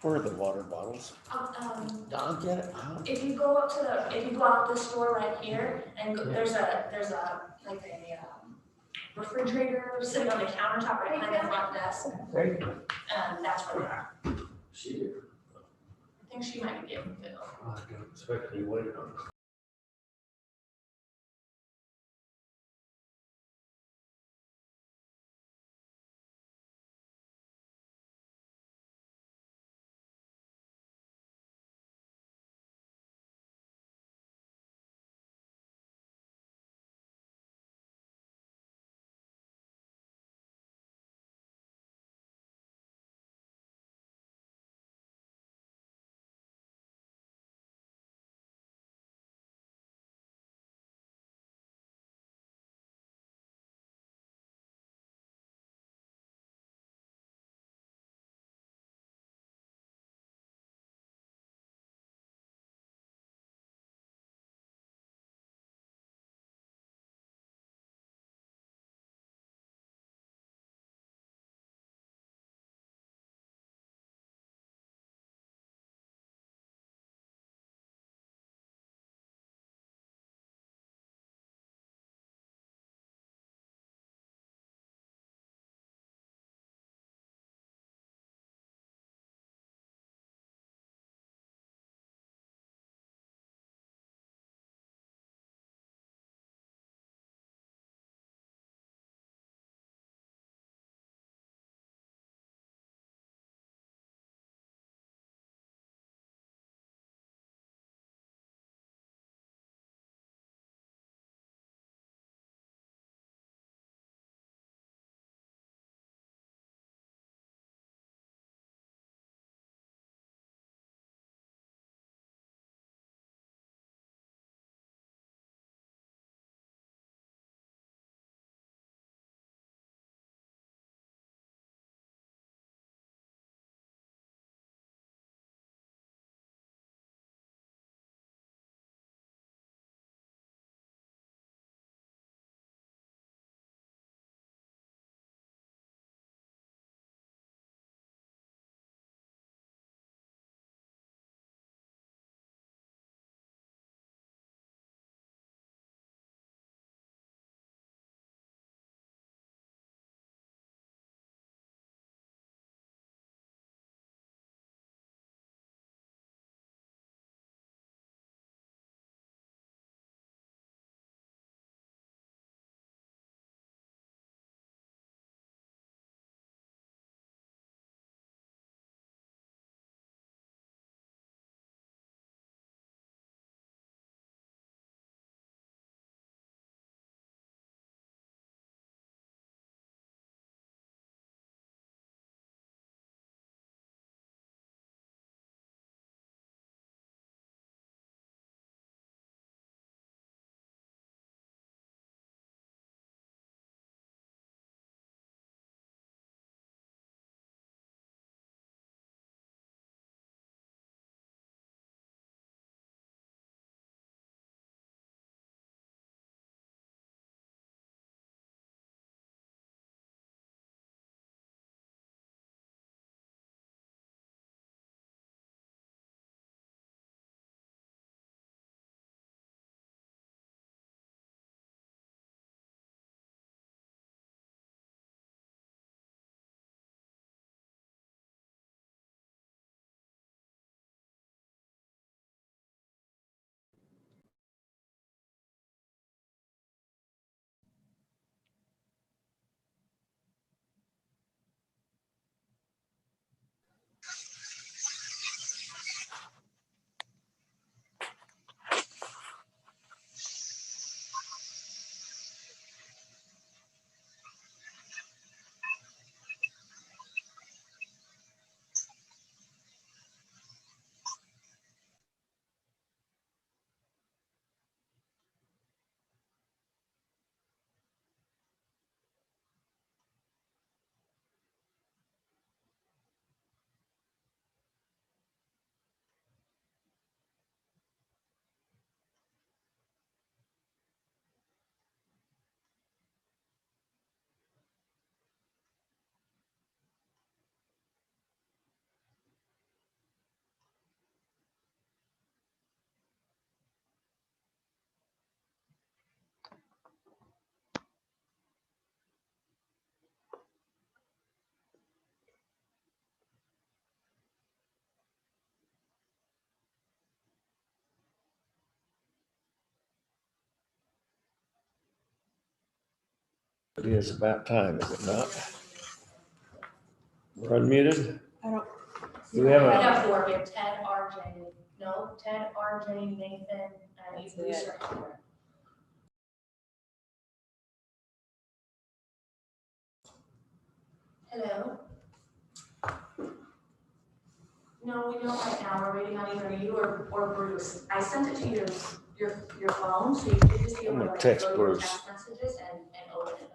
Where are the water bottles? I'll get it. If you go up to if you go out this door right here, and there's a like a refrigerator sitting on the countertop right behind the front desk. Right. That's where they are. She, I think she might be able to. I don't expect to be waiting on. It is about time, is it not? We're unmuted. I don't, Do we have I a, have four, we have Ted, RJ, Nathan, and you, Bruce are here. Hello? No, we don't right now, we're waiting on either you or Bruce. I sent it to your phone, so you should just be I'm able to gonna like text go to your Bruce. text messages and open it up.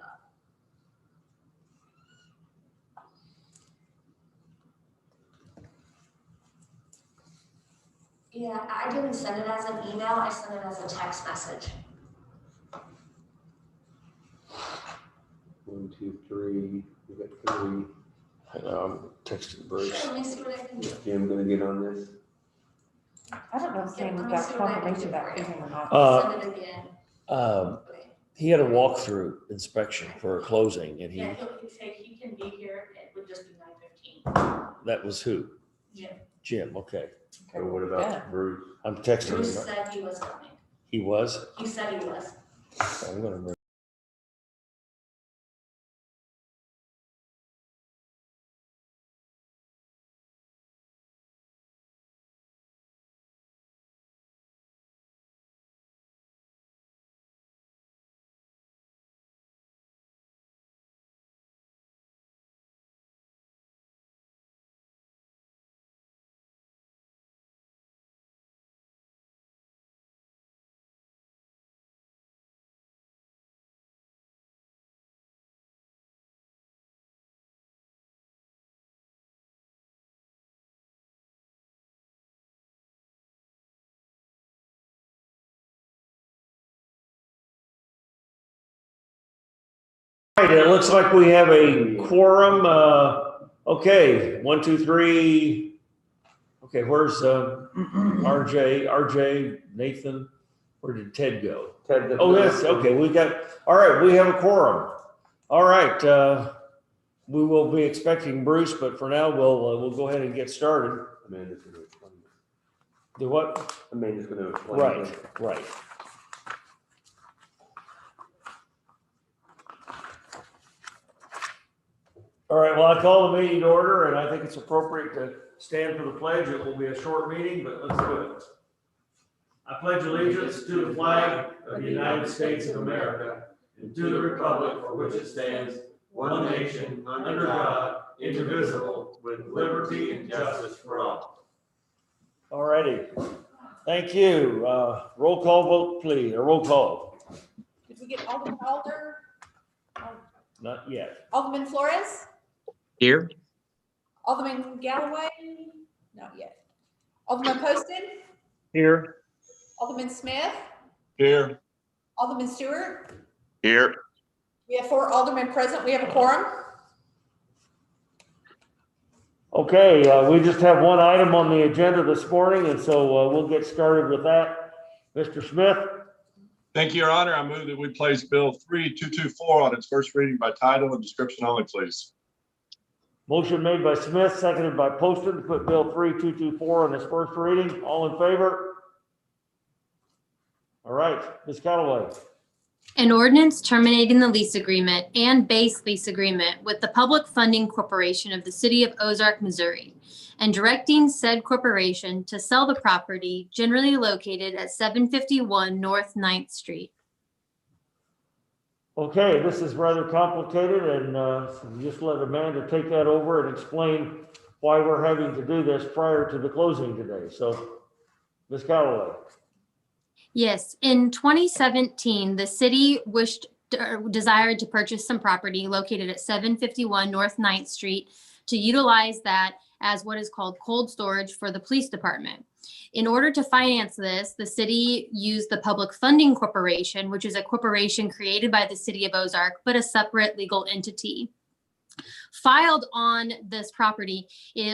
Yeah, I didn't send it as an email, I sent it as a text message. 1, 2, 3. We got 3. I know, I'm texting Bruce. Sure, let me see what I can do. Is Jim gonna get on this? I don't know if Sam Let me got see what I can confirmation do back for to you. him or not. Send it again. Okay. He had a walkthrough inspection for a closing and Yeah, he'll say he can be here, it would just be 9:15. that was who? Jim. Jim, okay. So what about Yeah. Bruce? I'm texting Bruce him. said he was coming. He was? He said he was. I'm gonna. All right, it looks like we have a quorum. Okay, 1, 2, 3. Okay, where's RJ, Nathan? Where did Ted go? Ted. Oh, yes, okay, all right, we have a quorum. All right, we will be expecting Bruce, but for now, we'll go ahead and get started. Amanda's gonna explain. Do what? Amanda's gonna explain. Right. All right, well, I call the meeting to order, and I think it's appropriate to stand for the pledge. It will be a short meeting, but let's do it. I pledge allegiance to the flag of the United States of America and to the republic for which it stands, one nation, under God, indivisible, with liberty and justice for all. All righty. Thank you. Roll call vote, please, or roll call. Did we get Alderman Not yet. Alderman Flores? Here. Alderman Galloway? Not yet. Alderman Poston? Here. Alderman Smith? Here. Alderman Stewart? Here. We have 4 aldermen present. We have a quorum. Okay, we just have one item on the agenda this morning, and so we'll get started with that. Mr. Smith? Thank you, Your Honor. I move that we place Bill 3224 on its first reading by title and description only, please. Motion made by Smith, seconded by Poston to put Bill 3224 on its first reading. All in favor? All right, Ms. Callaway. An ordinance terminating the lease agreement and base lease agreement with the Public Funding Corporation of the City of Ozark, Missouri, and directing said corporation to sell the property generally located at 751 North 9th Street. Okay, this is rather complicated, and just let Amanda take that over and explain why we're having to do this prior to the closing today. So, Ms. Callaway. Yes, in 2017, the city desired to purchase some property located at 751 North 9th Street to utilize that as what is called cold storage for the police department. In order to finance this, the city used the Public Funding Corporation, which is a corporation created by the City of Ozark, but a separate legal entity. Filed on this property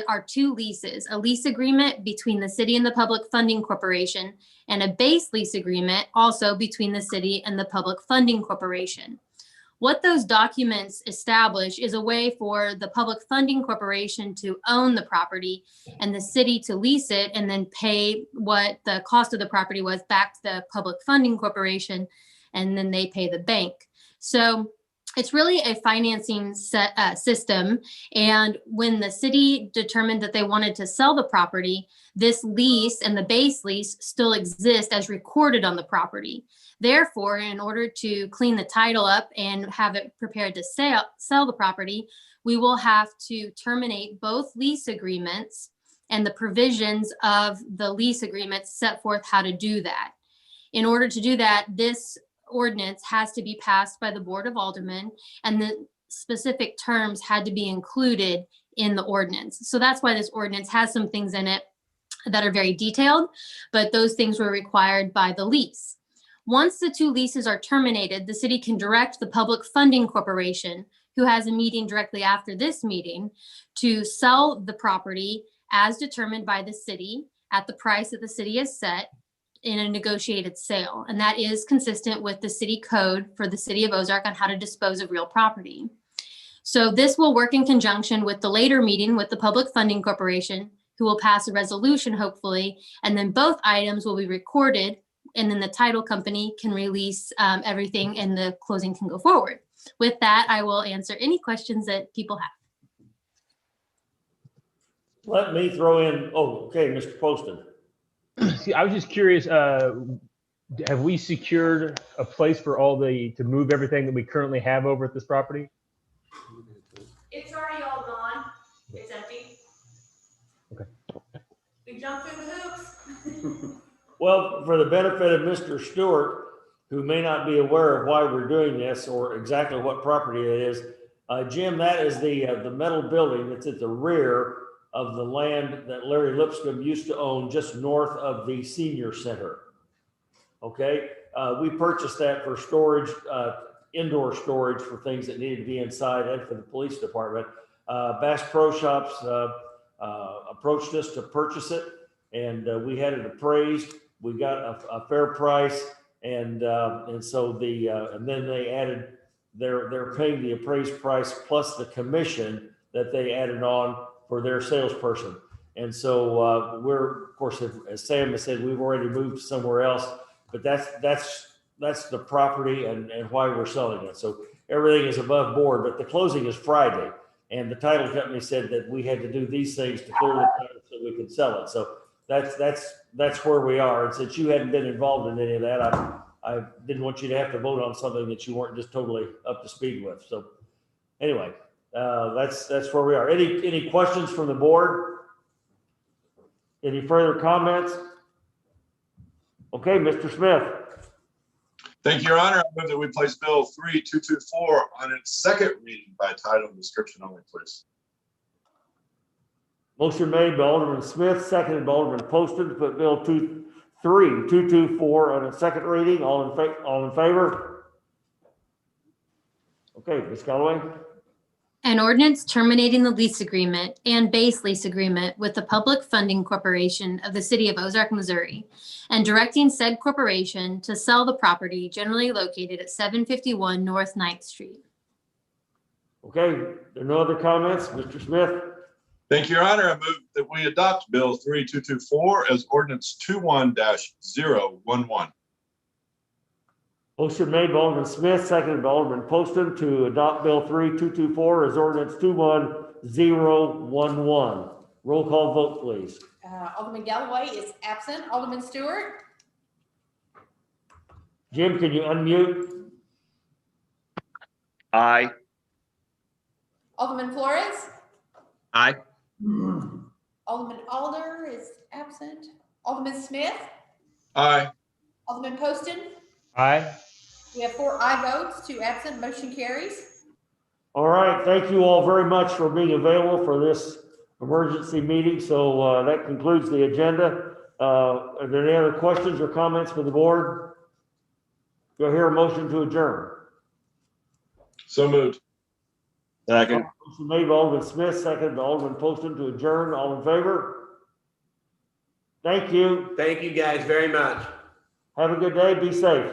are 2 leases, a lease agreement between the city and the Public Funding Corporation, and a base lease agreement also between the city and the Public Funding Corporation. What those documents establish is a way for the Public Funding Corporation to own the property and the city to lease it and then pay what the cost of the property was back to the Public Funding Corporation, and then they pay the bank. So it's really a financing system. And when the city determined that they wanted to sell the property, this lease and the base lease still exist as recorded on the property. Therefore, in order to clean the title up and have it prepared to sell the property, we will have to terminate both lease agreements, and the provisions of the lease agreements set forth how to do that. In order to do that, this ordinance has to be passed by the Board of Aldermen, and the specific terms had to be included in the ordinance. So that's why this ordinance has some things in it that are very detailed, but those things were required by the lease. Once the two leases are terminated, the city can direct the Public Funding Corporation, who has a meeting directly after this meeting, to sell the property as determined by the city at the price that the city has set in a negotiated sale. And that is consistent with the city code for the city of Ozark on how to dispose of real property. So this will work in conjunction with the later meeting with the Public Funding Corporation, who will pass a resolution hopefully, and then both items will be recorded, and then the title company can release everything and the closing can go forward. With that, I will answer any questions that people have. Let me throw in, okay, Mr. Poston. See, I was just curious, have we secured a place for to move everything that we currently have over at this property? It's already all gone. It's empty. Okay. We jumped through the hoops. Well, for the benefit of Mr. Stewart, who may not be aware of why we're doing this or exactly what property it is, Jim, that is the metal building that's at the rear of the land that Larry Lipscomb used to own just north of the senior center. Okay, we purchased that for storage, indoor storage for things that needed to be inside and for the police department. Bass Pro Shops approached us to purchase it, and we had it appraised. We got a fair price, and so and then they added, they're paying the appraised price plus the commission that they added on for their salesperson. And so we're, of course, as Sam has said, we've already moved somewhere else, but that's the property and why we're selling it. So everything is above board, but the closing is Friday. And the title company said that we had to do these things to clear the title so we could sell it. So that's where we are. And since you hadn't been involved in any of that, I didn't want you to have to vote on something that you weren't just totally up to speed with. So anyway, that's where we are. Any questions from the board? Any further comments? Okay, Mr. Smith. Thank you, Your Honor. I move that we place Bill 3224 on its second reading by title and description only, please. Motion made by Alderman Smith, seconded by Alderman Poston to put Bill 3224 on its second reading. All in favor? Okay, Ms. Galloway. An ordinance terminating the lease agreement and base lease agreement with the Public Funding Corporation of the City of Ozark, Missouri, and directing said corporation to sell the property generally located at 751 North 9th Street. Okay, there are no other comments. Mr. Smith? Thank you, Your Honor. I move that we adopt Bill 3224 as ordinance 21-011. Motion made by Alderman Smith, seconded by Alderman Poston to adopt Bill 3224 as ordinance 21-011. Roll call vote, please. Alderman Galloway is absent. Alderman Stewart? Jim, can you unmute? Aye. Alderman Flores? Aye. Alderman Alder is absent. Alderman Smith? Aye. Alderman Poston? Aye. We have 4 aye votes, 2 absent, motion carries. All right, thank you all very much for being available for this emergency meeting. So that concludes the agenda. Are there any other questions or comments for the board? Do I hear a motion to adjourn? So moved. Second. Motion made by Alderman Smith, seconded by Alderman Poston to adjourn. All in favor? Thank you. Thank you guys very much. Have a good day. Be safe.